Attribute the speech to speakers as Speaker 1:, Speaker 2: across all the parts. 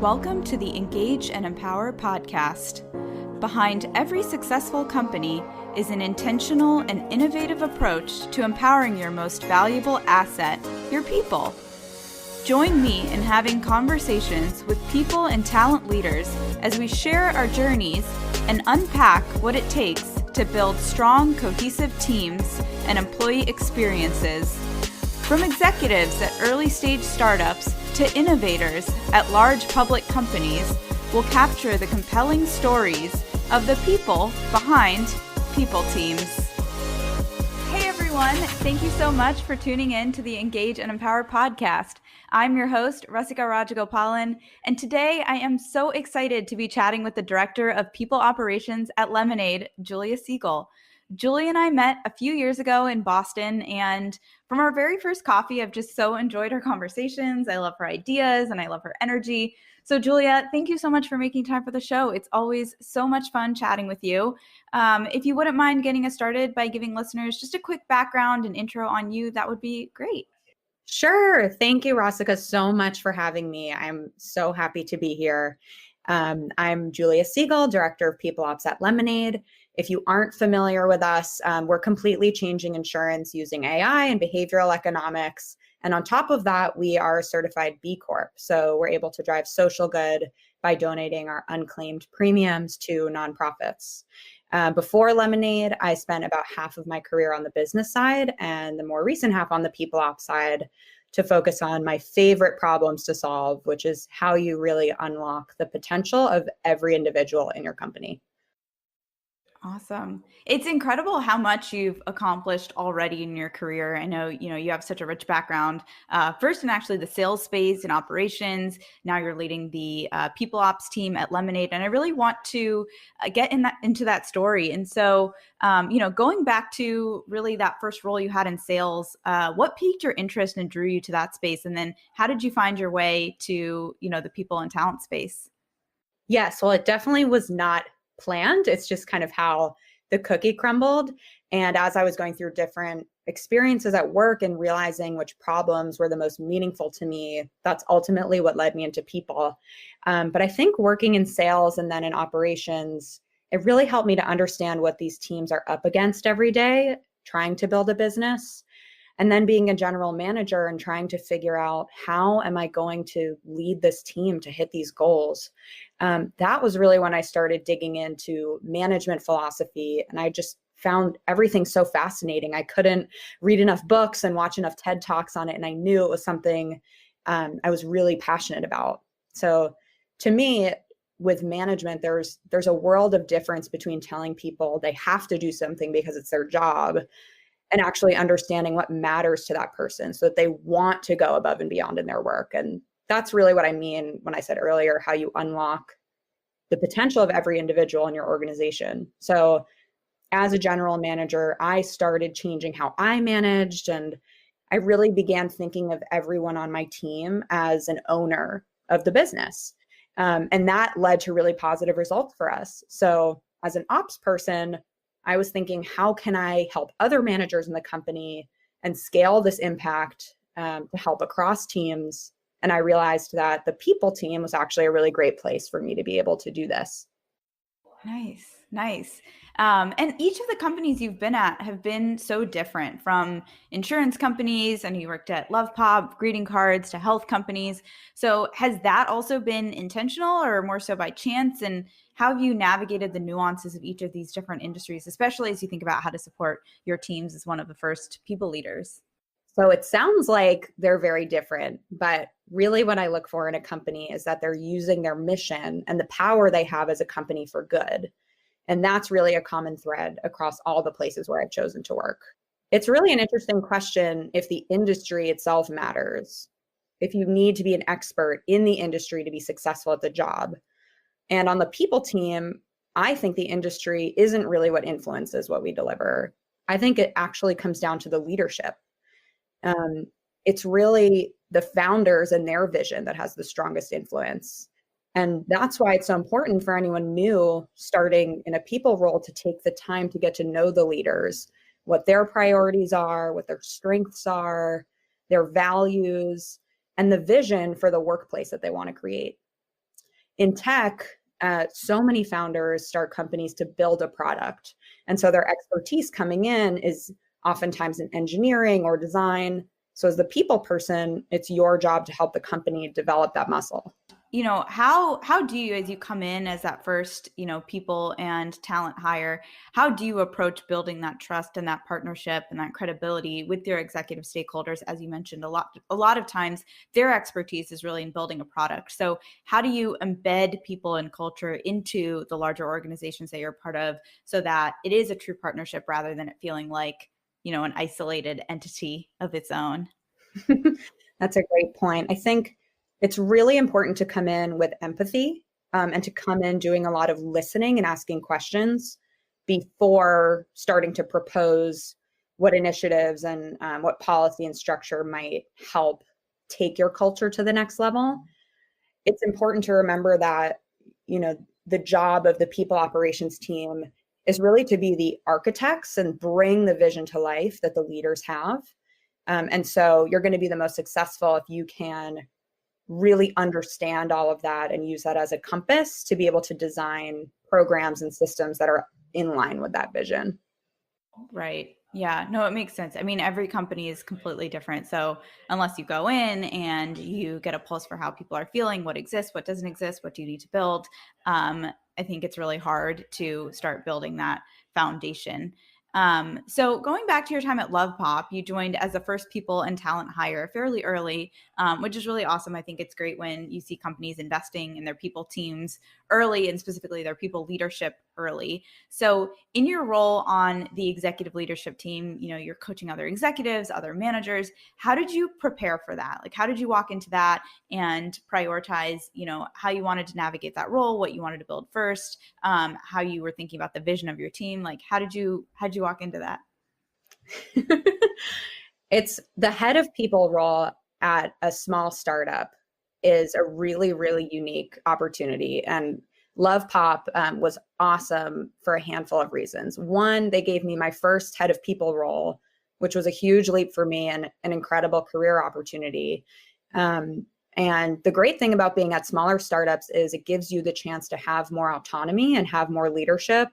Speaker 1: Welcome to the Engage and Empower podcast. Behind every successful company is an intentional and innovative approach to empowering your most valuable asset, your people. Join me in having conversations with people and talent leaders as we share our journeys and unpack what it takes to build strong, cohesive teams and employee experiences. From executives at early-stage startups to innovators at large public companies, we'll capture the compelling stories of the people behind people teams. Hey everyone, thank you so much for tuning in to the Engage and Empower podcast. I'm your host, Rasika Rajagopalan, and today I am so excited to be chatting with the Director of People Operations at Lemonade, Julia Sigel. Julie and I met a few years ago in Boston, and from our very first coffee, I've just so enjoyed our conversations. I love her ideas and I love her energy. So Julia, thank you so much for making time for the show. It's always so much fun chatting with you. If you wouldn't mind getting us started by giving listeners just a quick background and intro on you, that would be great.
Speaker 2: Sure. Thank you, Rasika, so much for having me. I'm so happy to be here. I'm Julia Sigel, Director of People Ops at Lemonade. If you aren't familiar with us, we're completely changing insurance using AI and behavioral economics. And on top of that, we are a certified B Corp. So we're able to drive social good by donating our unclaimed premiums to nonprofits. Before Lemonade, I spent about half of my career on the business side and the more recent half on the people ops side to focus on my favorite problems to solve, which is how you really unlock the potential of every individual in your company.
Speaker 1: Awesome. It's incredible how much you've accomplished already in your career. I know, you have such a rich background, first in actually the sales space and operations. Now you're leading the people ops team at Lemonade. And I really want to get into that story. And so, going back to really that first role you had in sales, what piqued your interest and drew you to that space? And then how did you find your way to, the people and talent space?
Speaker 2: Yes, well, it definitely was not planned. It's just kind of how the cookie crumbled. And as I was going through different experiences at work and realizing which problems were the most meaningful to me, that's ultimately what led me into people. But I think working in sales and then in operations, it really helped me to understand what these teams are up against every day, trying to build a business. And then being a general manager and trying to figure out how am I going to lead this team to hit these goals. That was really when I started digging into management philosophy. And I just found everything so fascinating. I couldn't read enough books and watch enough TED Talks on it. And I knew it was something I was really passionate about. So to me, with management, there's a world of difference between telling people they have to do something because it's their job and actually understanding what matters to that person so that they want to go above and beyond in their work. And that's really what I mean when I said earlier, how you unlock the potential of every individual in your organization. So as a general manager, I started changing how I managed, and I really began thinking of everyone on my team as an owner of the business. And that led to really positive results for us. So as an ops person, I was thinking, how can I help other managers in the company and scale this impact to help across teams? And I realized that the people team was actually a really great place for me to be able to do this.
Speaker 1: Nice. And each of the companies you've been at have been so different, from insurance companies, and you worked at Love Pop, greeting cards, to health companies. So has that also been intentional or more so by chance? And how have you navigated the nuances of each of these different industries, especially as you think about how to support your teams as one of the first people leaders?
Speaker 2: So it sounds like they're very different, but really what I look for in a company is that they're using their mission and the power they have as a company for good. And that's really a common thread across all the places where I've chosen to work. It's really an interesting question if the industry itself matters, if you need to be an expert in the industry to be successful at the job. And on the people team, I think the industry isn't really what influences what we deliver. I think it actually comes down to the leadership. It's really the founders and their vision that has the strongest influence. And that's why it's so important for anyone new starting in a people role to take the time to get to know the leaders, what their priorities are, what their strengths are, their values, and the vision for the workplace that they want to create. in tech, so many founders start companies to build a product. And so their expertise coming in is oftentimes in engineering or design. So as the people person, it's your job to help the company develop that muscle.
Speaker 1: How do you, as you come in as that first, people and talent hire, how do you approach building that trust and that partnership and that credibility with your executive stakeholders? As you mentioned, a lot of times their expertise is really in building a product. So how do you embed people and culture into the larger organizations that you're part of so that it is a true partnership rather than it feeling like, an isolated entity of its own?
Speaker 2: That's a great point. I think it's really important to come in with empathy, and to come in doing a lot of listening and asking questions before starting to propose what initiatives and what policy and structure might help take your culture to the next level. It's important to remember that, the job of the people operations team is really to be the architects and bring the vision to life that the leaders have. And so you're going to be the most successful if you can really understand all of that and use that as a compass to be able to design programs and systems that are in line with that vision.
Speaker 1: Right. Yeah. No, it makes sense. I mean, every company is completely different. So unless you go in and you get a pulse for how people are feeling, what exists, what doesn't exist, what do you need to build, I think it's really hard to start building that foundation. So going back to your time at Love Pop, you joined as the first people and talent hire fairly early, which is really awesome. I think it's great when you see companies investing in their people teams early and specifically their people leadership early. So in your role on the executive leadership team, you're coaching other executives, other managers. How did you prepare for that? Like, how did you walk into that and prioritize, how you wanted to navigate that role, what you wanted to build first, how you were thinking about the vision of your team? Like, how'd you walk into that?
Speaker 2: It's the head of people role at a small startup is a really, really unique opportunity. And Love Pop was awesome for a handful of reasons. One, they gave me my first head of people role, which was a huge leap for me and an incredible career opportunity. And the great thing about being at smaller startups is it gives you the chance to have more autonomy and have more leadership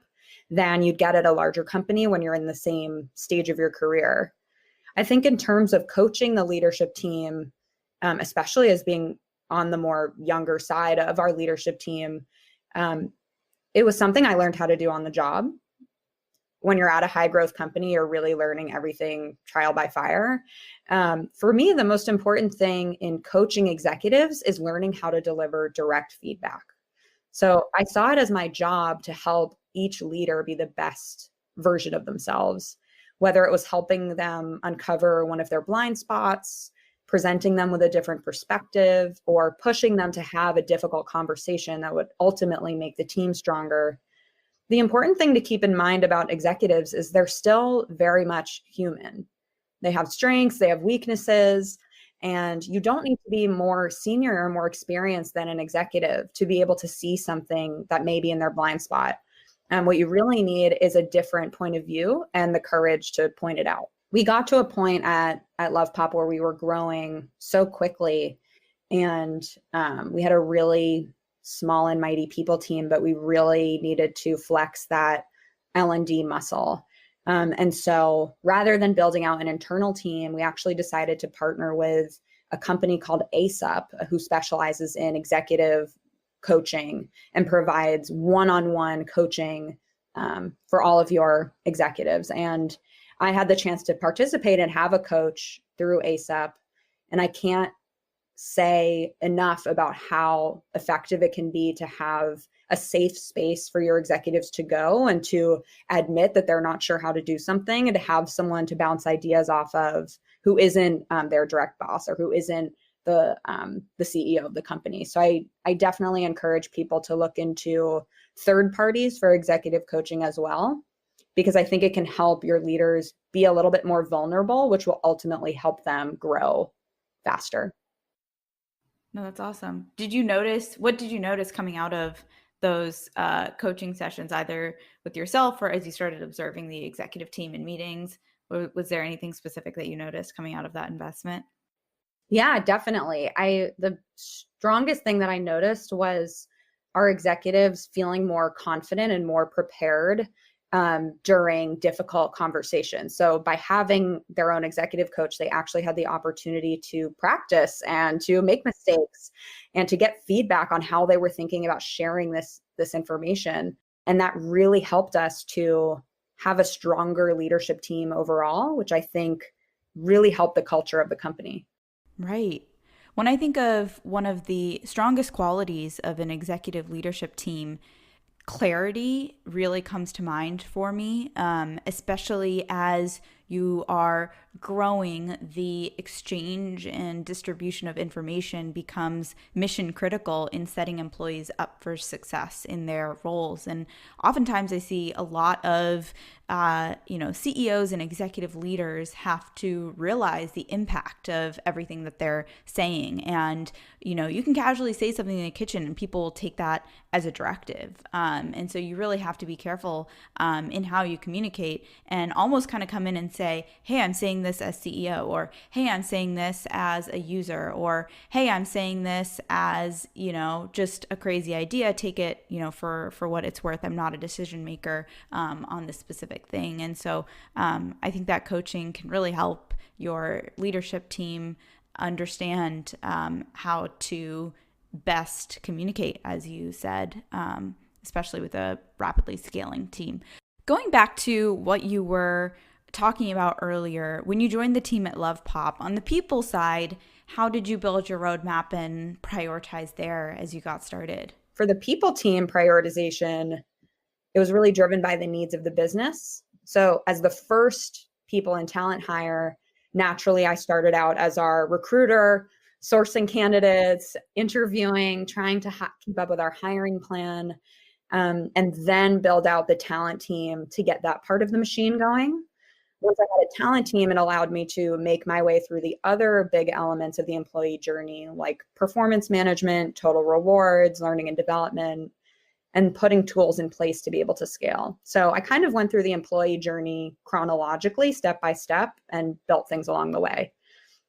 Speaker 2: than you'd get at a larger company when you're in the same stage of your career. I think in terms of coaching the leadership team, especially as being on the more younger side of our leadership team, it was something I learned how to do on the job. When you're at a high growth company, you're really learning everything trial by fire. For me, the most important thing in coaching executives is learning how to deliver direct feedback. So I saw it as my job to help each leader be the best version of themselves, whether it was helping them uncover one of their blind spots, presenting them with a different perspective, or pushing them to have a difficult conversation that would ultimately make the team stronger. The important thing to keep in mind about executives is they're still very much human. They have strengths, they have weaknesses, and you don't need to be more senior or more experienced than an executive to be able to see something that may be in their blind spot. And what you really need is a different point of view and the courage to point it out. We got to a point at Love Pop where we were growing so quickly, and we had a really small and mighty people team, but we really needed to flex that L&D muscle. And so rather than building out an internal team, we actually decided to partner with a company called ASUP, who specializes in executive coaching and provides one-on-one coaching for all of your executives. And I had the chance to participate and have a coach through ASUP. And I can't say enough about how effective it can be to have a safe space for your executives to go and to admit that they're not sure how to do something, and to have someone to bounce ideas off of who isn't their direct boss or who isn't the CEO of the company. So I definitely encourage people to look into third parties for executive coaching as well, because I think it can help your leaders be a little bit more vulnerable, which will ultimately help them grow faster.
Speaker 1: No, that's awesome. What did you notice coming out of those coaching sessions, either with yourself or as you started observing the executive team in meetings? Was there anything specific that you noticed coming out of that investment?
Speaker 2: Yeah, definitely. The strongest thing that I noticed was our executives feeling more confident and more prepared during difficult conversations. So by having their own executive coach, they actually had the opportunity to practice and to make mistakes and to get feedback on how they were thinking about sharing this information. And that really helped us to have a stronger leadership team overall, which I think really helped the culture of the company.
Speaker 1: Right. When I think of one of the strongest qualities of an executive leadership team, clarity really comes to mind for me, especially as you are growing. The exchange and distribution of information becomes mission critical in setting employees up for success in their roles. And oftentimes I see a lot of CEOs and executive leaders have to realize the impact of everything that they're saying. And, you can casually say something in the kitchen and people will take that as a directive. And so you really have to be careful in how you communicate and almost kind of come in and say, hey, I'm saying this as CEO, or hey, I'm saying this as a user, or hey, I'm saying this as, just a crazy idea. Take it, for what it's worth. I'm not a decision maker on this specific thing. And so I think that coaching can really help your leadership team understand how to best communicate, as you said, especially with a rapidly scaling team. Going back to what you were talking about earlier, when you joined the team at Love Pop, on the people side, how did you build your roadmap and prioritize there as you got started?
Speaker 2: For the people team prioritization, it was really driven by the needs of the business. So as the first people and talent hire, naturally, I started out as our recruiter, sourcing candidates, interviewing, trying to keep up with our hiring plan, and then build out the talent team to get that part of the machine going. Once I had a talent team, it allowed me to make my way through the other big elements of the employee journey, like performance management, total rewards, learning and development, and putting tools in place to be able to scale. So I kind of went through the employee journey chronologically, step by step, and built things along the way.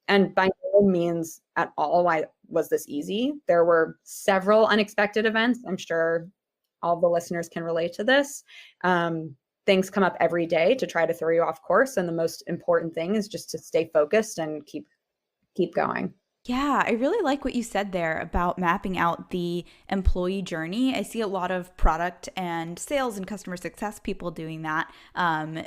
Speaker 2: And by no means at all why was this easy. There were several unexpected events. I'm sure all the listeners can relate to this. Things come up every day to try to throw you off course. And the most important thing is just to stay focused and keep going.
Speaker 1: Yeah, I really like what you said there about mapping out the employee journey. I see a lot of product and sales and customer success people doing that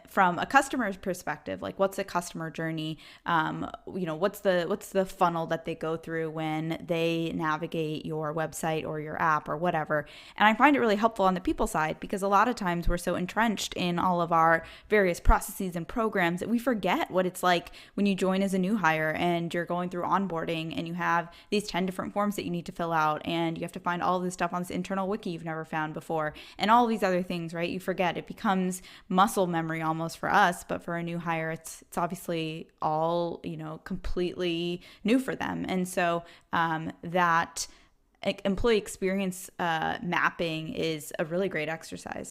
Speaker 1: from a customer's perspective. Like, what's a customer journey? What's the funnel that they go through when they navigate your website or your app or whatever? And I find it really helpful on the people side because a lot of times we're so entrenched in all of our various processes and programs that we forget what it's like when you join as a new hire and you're going through onboarding and you have these 10 different forms that you need to fill out and you have to find all this stuff on this internal wiki you've never found before and all these other things, right? You forget. It becomes muscle memory almost for us, but for a new hire, it's obviously all, completely new for them. And so that employee experience mapping is a really great exercise.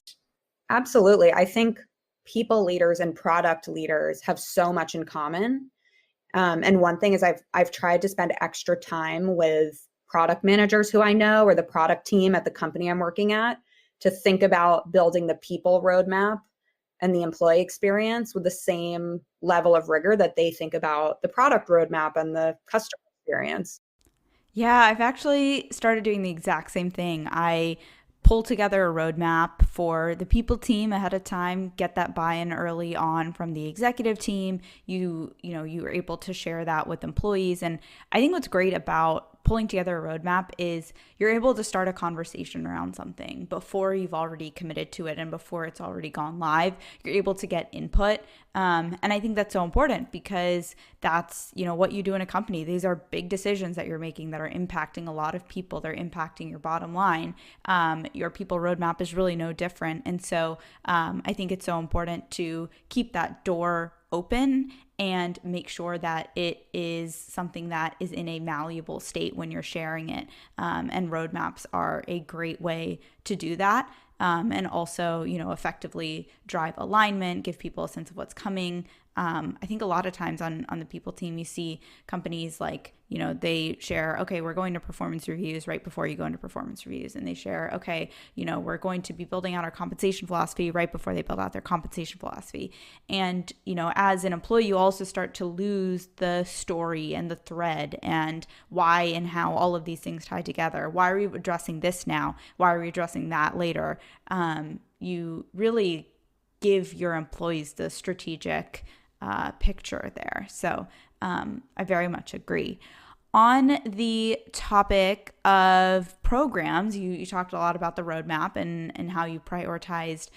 Speaker 2: Absolutely. I think people leaders and product leaders have so much in common. And one thing is I've tried to spend extra time with product managers who I know or the product team at the company I'm working at to think about building the people roadmap and the employee experience with the same level of rigor that they think about the product roadmap and the customer experience.
Speaker 1: Yeah, I've actually started doing the exact same thing. I pull together a roadmap for the people team ahead of time, get that buy-in early on from the executive team. You are able to share that with employees. And I think what's great about pulling together a roadmap is you're able to start a conversation around something before you've already committed to it and before it's already gone live. You're able to get input. And I think that's so important because that's, what you do in a company. These are big decisions that you're making that are impacting a lot of people. They're impacting your bottom line. Your people roadmap is really no different. And so I think it's so important to keep that door open and make sure that it is something that is in a malleable state when you're sharing it. And roadmaps are a great way to do that. And also, effectively drive alignment, give people a sense of what's coming. I think a lot of times on the people team, you see companies like, they share, okay, we're going to performance reviews right before you go into performance reviews. And they share, okay, we're going to be building out our compensation philosophy right before they build out their compensation philosophy. And, as an employee, you also start to lose the story and the thread and why and how all of these things tie together. Why are we addressing this now? Why are we addressing that later? You really give your employees the strategic picture there. So I very much agree. On the topic of programs, you talked a lot about the roadmap and how you prioritized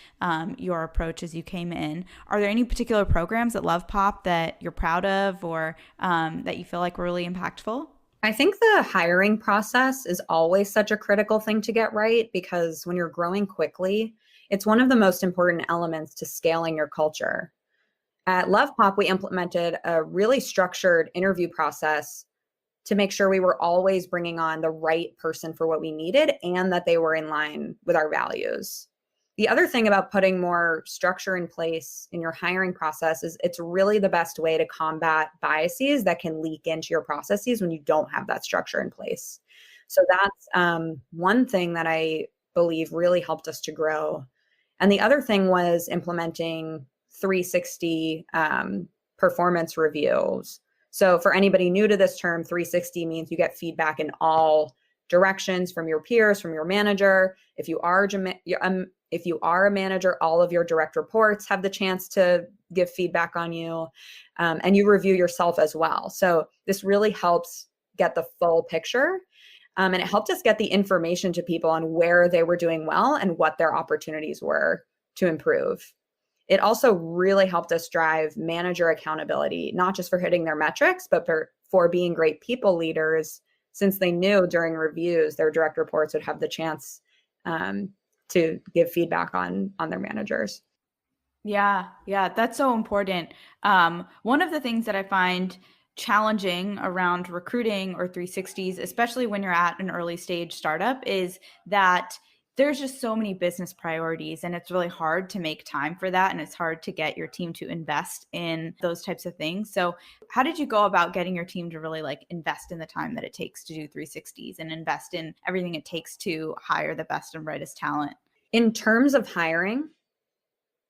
Speaker 1: your approach as you came in. Are there any particular programs at LovePop that you're proud of or that you feel like were really impactful?
Speaker 2: I think the hiring process is always such a critical thing to get right, because when you're growing quickly, it's one of the most important elements to scaling your culture. At LovePop, we implemented a really structured interview process to make sure we were always bringing on the right person for what we needed and that they were in line with our values. The other thing about putting more structure in place in your hiring process is it's really the best way to combat biases that can leak into your processes when you don't have that structure in place. So that's one thing that I believe really helped us to grow. And the other thing was implementing 360 performance reviews. So for anybody new to this term, 360 means you get feedback in all directions from your peers, from your manager. If you are a manager, all of your direct reports have the chance to give feedback on you, and you review yourself as well. So this really helps get the full picture, and it helped us get the information to people on where they were doing well and what their opportunities were to improve. It also really helped us drive manager accountability, not just for hitting their metrics, but for being great people leaders, since they knew during reviews their direct reports would have the chance to give feedback on their managers.
Speaker 1: Yeah, that's so important. One of the things that I find challenging around recruiting or 360s, especially when you're at an early stage startup, is that there's just so many business priorities and it's really hard to make time for that. And it's hard to get your team to invest in those types of things. So how did you go about getting your team to really invest in the time that it takes to do 360s and invest in everything it takes to hire the best and brightest talent?
Speaker 2: In terms of hiring,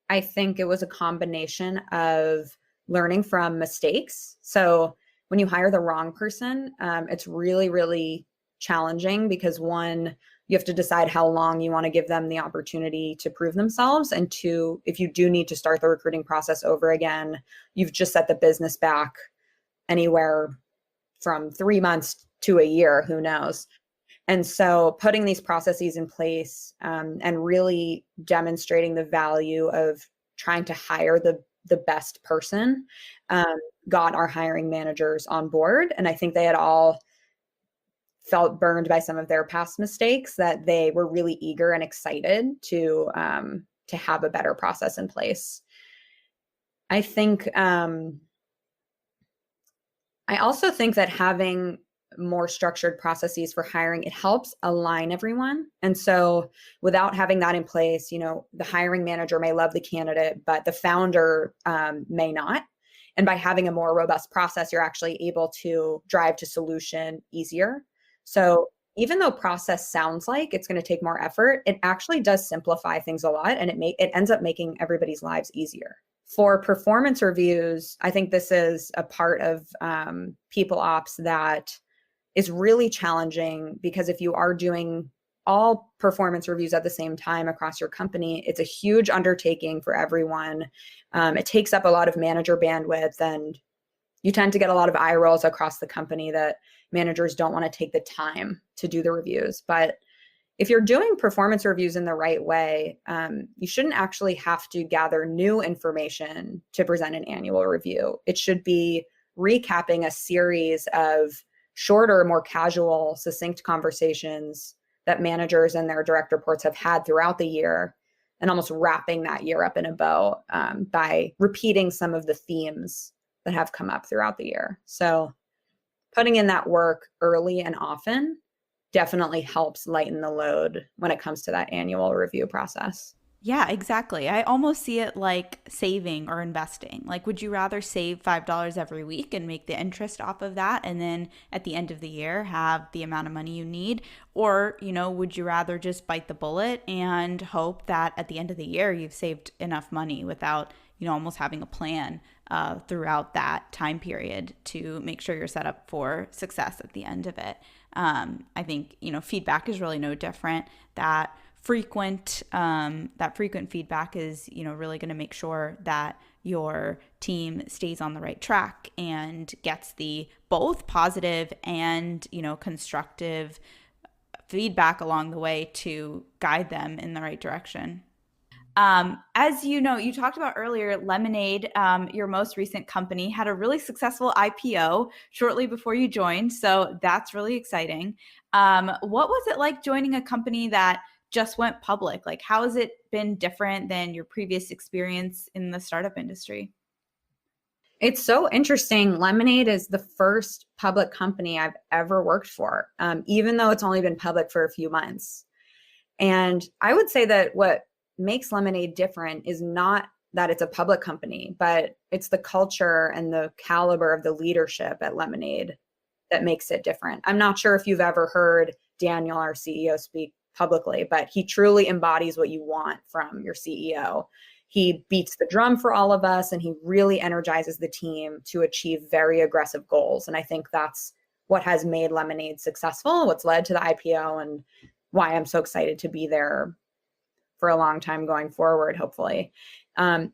Speaker 2: I think it was a combination of learning from mistakes. So when you hire the wrong person, it's really, really challenging because one, you have to decide how long you want to give them the opportunity to prove themselves. And two, if you do need to start the recruiting process over again, you've just set the business back anywhere from 3 months to a year, who knows? And so putting these processes in place and really demonstrating the value of trying to hire the best person got our hiring managers on board. And I think they had all felt burned by some of their past mistakes, that they were really eager and excited to have a better process in place. I think I also think that having more structured processes for hiring, it helps align everyone. And so without having that in place, the hiring manager may love the candidate, but the founder may not. And by having a more robust process, you're actually able to drive to solution easier. So even though process sounds like it's going to take more effort, it actually does simplify things a lot, and it ends up making everybody's lives easier. For performance reviews, I think this is a part of people ops that is really challenging, because if you are doing all performance reviews at the same time across your company, it's a huge undertaking for everyone. It takes up a lot of manager bandwidth, and you tend to get a lot of eye rolls across the company that managers don't want to take the time to do the reviews. But if you're doing performance reviews in the right way, you shouldn't actually have to gather new information to present an annual review. It should be recapping a series of shorter, more casual, succinct conversations that managers and their direct reports have had throughout the year, and almost wrapping that year up in a bow by repeating some of the themes that have come up throughout the year. So putting in that work early and often definitely helps lighten the load when it comes to that annual review process.
Speaker 1: Yeah, exactly. I almost see it like saving or investing. Like, would you rather save $5 every week and make the interest off of that, and then at the end of the year have the amount of money you need? Or, would you rather just bite the bullet and hope that at the end of the year you've saved enough money without, almost having a plan throughout that time period to make sure you're set up for success at the end of it? I think, feedback is really no different. That frequent feedback is really going to make sure that your team stays on the right track and gets the both positive and constructive feedback along the way to guide them in the right direction. As you talked about earlier, Lemonade, your most recent company, had a really successful IPO shortly before you joined. So that's really exciting. What was it like joining a company that just went public? Like, how has it been different than your previous experience in the startup industry?
Speaker 2: It's so interesting. Lemonade is the first public company I've ever worked for, even though it's only been public for a few months. And I would say that what makes Lemonade different is not that it's a public company, but it's the culture and the caliber of the leadership at Lemonade that makes it different. I'm not sure if you've ever heard Daniel, our CEO, speak publicly, but he truly embodies what you want from your CEO. He beats the drum for all of us, and he really energizes the team to achieve very aggressive goals. And I think that's what has made Lemonade successful, what's led to the IPO, and why I'm so excited to be there for a long time going forward, hopefully.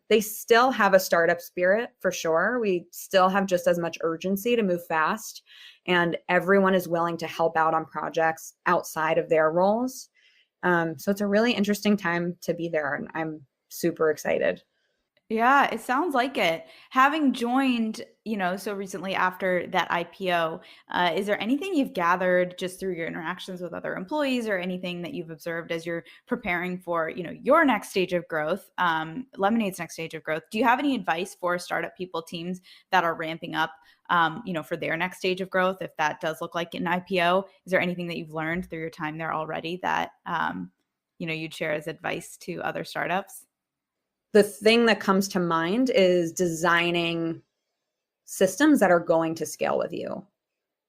Speaker 2: They still have a startup spirit for sure. We still have just as much urgency to move fast, and everyone is willing to help out on projects outside of their roles. So it's a really interesting time to be there, and I'm super excited.
Speaker 1: Yeah, it sounds like it. Having joined, so recently after that IPO, is there anything you've gathered just through your interactions with other employees or anything that you've observed as you're preparing for, your next stage of growth, Lemonade's next stage of growth? Do you have any advice for startup people, teams that are ramping up, for their next stage of growth, if that does look like an IPO? Is there anything that you've learned through your time there already that, you'd share as advice to other startups?
Speaker 2: The thing that comes to mind is designing systems that are going to scale with you,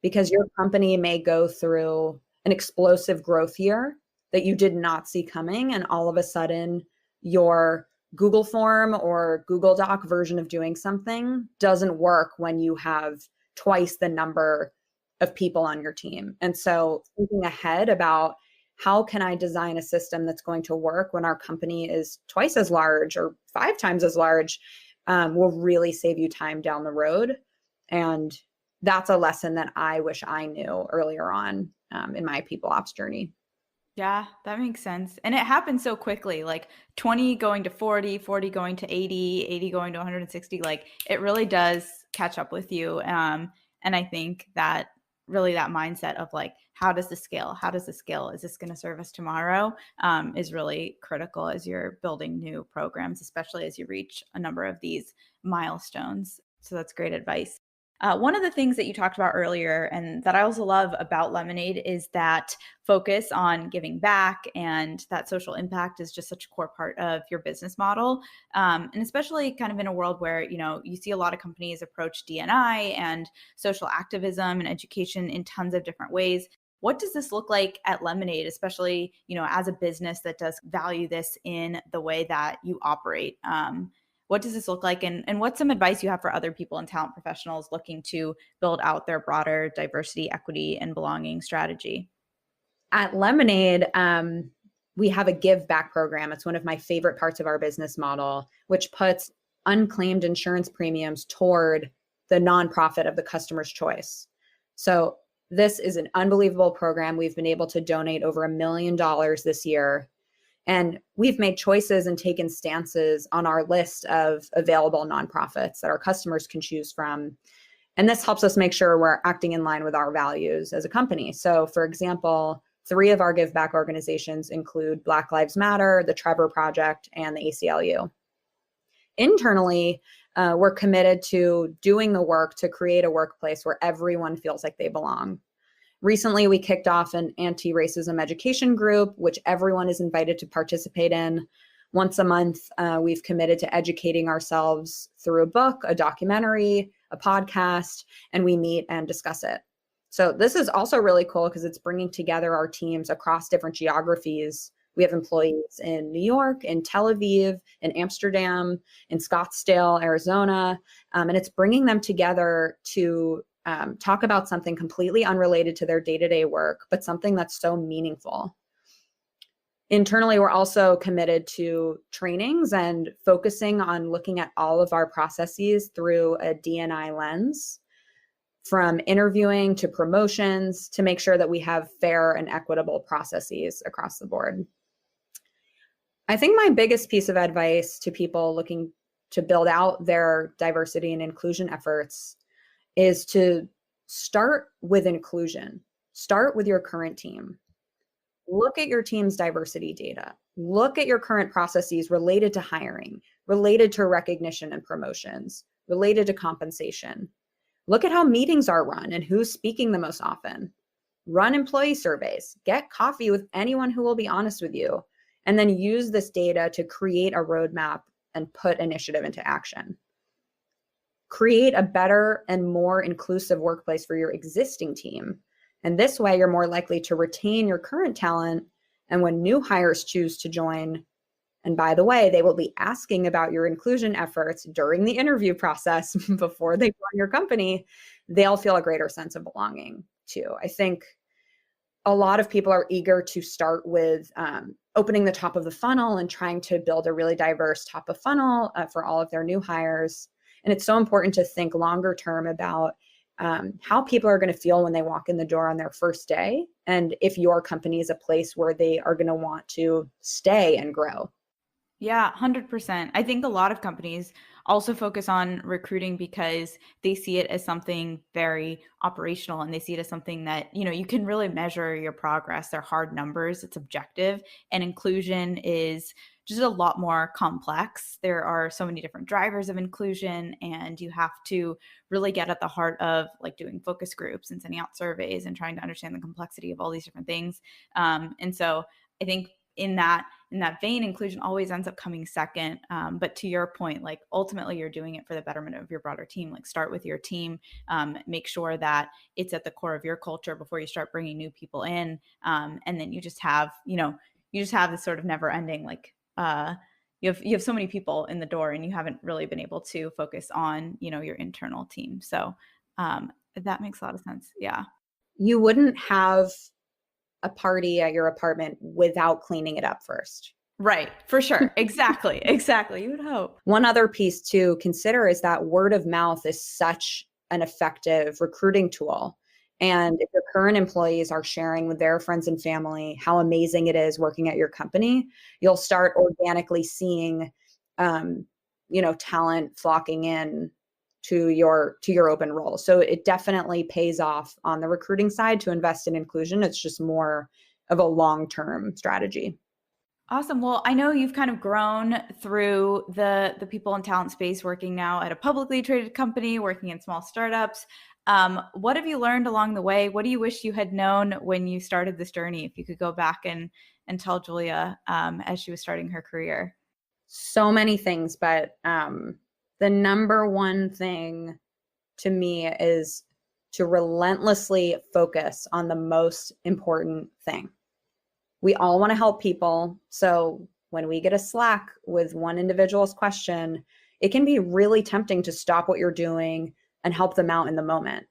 Speaker 2: because your company may go through an explosive growth year that you did not see coming. And all of a sudden, your Google form or Google Doc version of doing something doesn't work when you have twice the number of people on your team. And so thinking ahead about how can I design a system that's going to work when our company is twice as large or 5 times as large, will really save you time down the road. And that's a lesson that I wish I knew earlier on, in my people ops journey.
Speaker 1: Yeah, that makes sense. And it happens so quickly, like 20 going to 40, 40 going to 80, 80 going to 160. Like, it really does catch up with you. And I think that really that mindset of like, how does this scale? How does this scale? Is this going to serve us tomorrow? Is really critical as you're building new programs, especially as you reach a number of these milestones. So that's great advice. One of the things that you talked about earlier and that I also love about Lemonade is that focus on giving back, and that social impact is just such a core part of your business model. And especially kind of in a world where, you see a lot of companies approach D&I and social activism and education in tons of different ways. What does this look like at Lemonade, especially, as a business that does value this in the way that you operate? What does this look like? And what's some advice you have for other people and talent professionals looking to build out their broader diversity, equity, and belonging strategy?
Speaker 2: At Lemonade, we have a give back program. It's one of my favorite parts of our business model, which puts unclaimed insurance premiums toward the nonprofit of the customer's choice. So this is an unbelievable program. We've been able to donate over $1 million this year. And we've made choices and taken stances on our list of available nonprofits that our customers can choose from. And this helps us make sure we're acting in line with our values as a company. So, for example, 3 of our give back organizations include Black Lives Matter, the Trevor Project, and the ACLU. internally, we're committed to doing the work to create a workplace where everyone feels like they belong. Recently, we kicked off an anti-racism education group, which everyone is invited to participate in. Once a month, we've committed to educating ourselves through a book, a documentary, a podcast, and we meet and discuss it. So this is also really cool because it's bringing together our teams across different geographies. We have employees in New York, in Tel Aviv, in Amsterdam, in Scottsdale, Arizona, and it's bringing them together to talk about something completely unrelated to their day-to-day work, but something that's so meaningful. Internally, we're also committed to trainings and focusing on looking at all of our processes through a D&I lens, from interviewing to promotions, to make sure that we have fair and equitable processes across the board. I think my biggest piece of advice to people looking to build out their diversity and inclusion efforts is to start with inclusion. Start with your current team. Look at your team's diversity data. Look at your current processes related to hiring, related to recognition and promotions, related to compensation. Look at how meetings are run and who's speaking the most often. Run employee surveys. Get coffee with anyone who will be honest with you. And then use this data to create a roadmap and put initiative into action. Create a better and more inclusive workplace for your existing team. And this way, you're more likely to retain your current talent. And when new hires choose to join, and by the way, they will be asking about your inclusion efforts during the interview process before they join your company, they'll feel a greater sense of belonging too. I think a lot of people are eager to start with opening the top of the funnel and trying to build a really diverse top of funnel for all of their new hires. And it's so important to think longer term about how people are going to feel when they walk in the door on their first day, and if your company is a place where they are going to want to stay and grow.
Speaker 1: Yeah, 100%. I think a lot of companies also focus on recruiting because they see it as something very operational, and they see it as something that, you can really measure your progress. They're hard numbers, it's objective, and inclusion is just a lot more complex. There are so many different drivers of inclusion, and you have to really get at the heart of like doing focus groups and sending out surveys and trying to understand the complexity of all these different things. And so I think in that vein, inclusion always ends up coming second. But to your point, like ultimately you're doing it for the betterment of your broader team. Like start with your team, make sure that it's at the core of your culture before you start bringing new people in. And then you just have this sort of never ending, like you have so many people in the door, and you haven't really been able to focus on, your internal team. So that makes a lot of sense. Yeah.
Speaker 2: You wouldn't have a party at your apartment without cleaning it up first.
Speaker 1: Right. For sure. Exactly. Exactly. You would hope.
Speaker 2: One other piece to consider is that word of mouth is such an effective recruiting tool. And if your current employees are sharing with their friends and family how amazing it is working at your company, you'll start organically seeing, talent flocking in to your open role. So it definitely pays off on the recruiting side to invest in inclusion. It's just more of a long-term strategy.
Speaker 1: Awesome. Well, I know you've kind of grown through the people in talent space, working now at a publicly traded company, working in small startups. What have you learned along the way? What do you wish you had known when you started this journey? If you could go back and tell Julia as she was starting her career.
Speaker 2: So many things, but the number one thing to me is to relentlessly focus on the most important thing. We all want to help people. So when we get a Slack with one individual's question, it can be really tempting to stop what you're doing and help them out in the moment.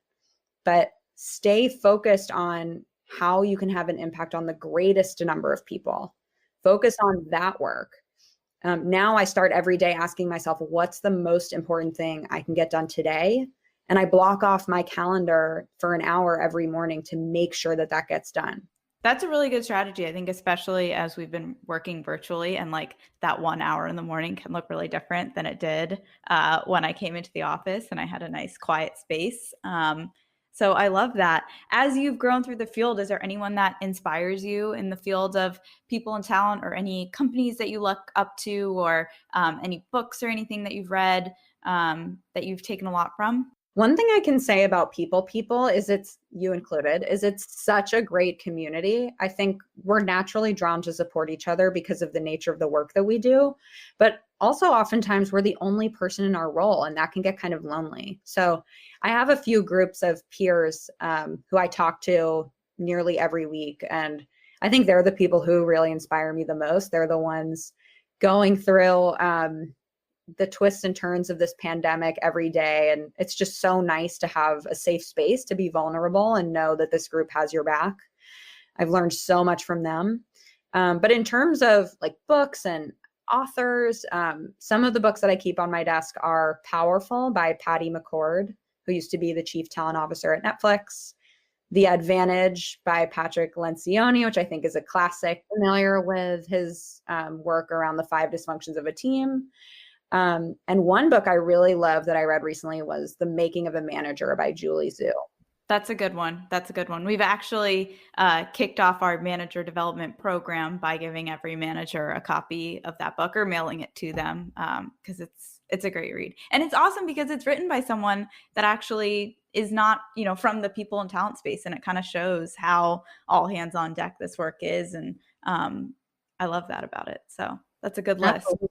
Speaker 2: But stay focused on how you can have an impact on the greatest number of people. Focus on that work. Now I start every day asking myself, what's the most important thing I can get done today? And I block off my calendar for an hour every morning to make sure that that gets done.
Speaker 1: That's a really good strategy. I think especially as we've been working virtually, and like that 1 hour in the morning can look really different than it did when I came into the office and I had a nice quiet space. So I love that. As you've grown through the field, is there anyone that inspires you in the field of people and talent, or any companies that you look up to, or any books or anything that you've read that you've taken a lot from?
Speaker 2: One thing I can say about people is, it's you included, is it's such a great community. I think we're naturally drawn to support each other because of the nature of the work that we do. But also oftentimes we're the only person in our role, and that can get kind of lonely. So I have a few groups of peers who I talk to nearly every week. And I think they're the people who really inspire me the most. They're the ones going through the twists and turns of this pandemic every day. And it's just so nice to have a safe space to be vulnerable and know that this group has your back. I've learned so much from them. But in terms of like books and authors, some of the books that I keep on my desk are Powerful by Patty McCord, who used to be the chief talent officer at Netflix. The Advantage by Patrick Lencioni, which I think is a classic, familiar with his work around the 5 dysfunctions of a team. And one book I really love that I read recently was The Making of a Manager by Julie Zhu.
Speaker 1: That's a good one. That's a good one. We've actually kicked off our manager development program by giving every manager a copy of that book, or mailing it to them, because it's a great read. And it's awesome because it's written by someone that actually is not, from the people and talent space. And it kind of shows how all hands on deck this work is. And I love that about it. So that's a good list.
Speaker 2: Absolutely.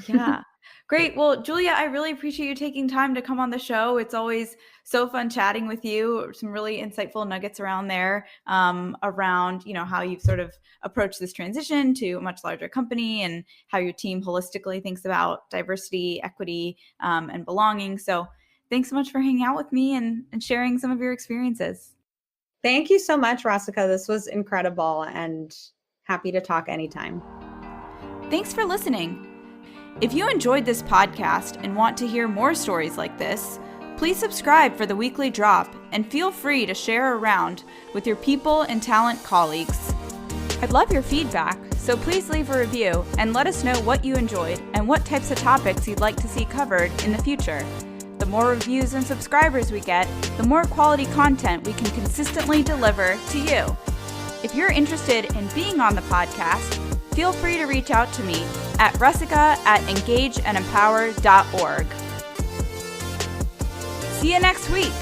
Speaker 1: Yeah. Great. Well, Julia, I really appreciate you taking time to come on the show. It's always so fun chatting with you. Some really insightful nuggets around there, around, how you've sort of approached this transition to a much larger company, and how your team holistically thinks about diversity, equity, and belonging. So thanks so much for hanging out with me and sharing some of your experiences.
Speaker 2: Thank you so much, Rasika. This was incredible, and happy to talk anytime.
Speaker 1: Thanks for listening. If you enjoyed this podcast and want to hear more stories like this, please subscribe for the weekly drop, and feel free to share around with your people and talent colleagues. I'd love your feedback, so please leave a review and let us know what you enjoyed and what types of topics you'd like to see covered in the future. The more reviews and subscribers we get, the more quality content we can consistently deliver to you. If you're interested in being on the podcast, feel free to reach out to me at rusika@engageandempower.org. See you next week.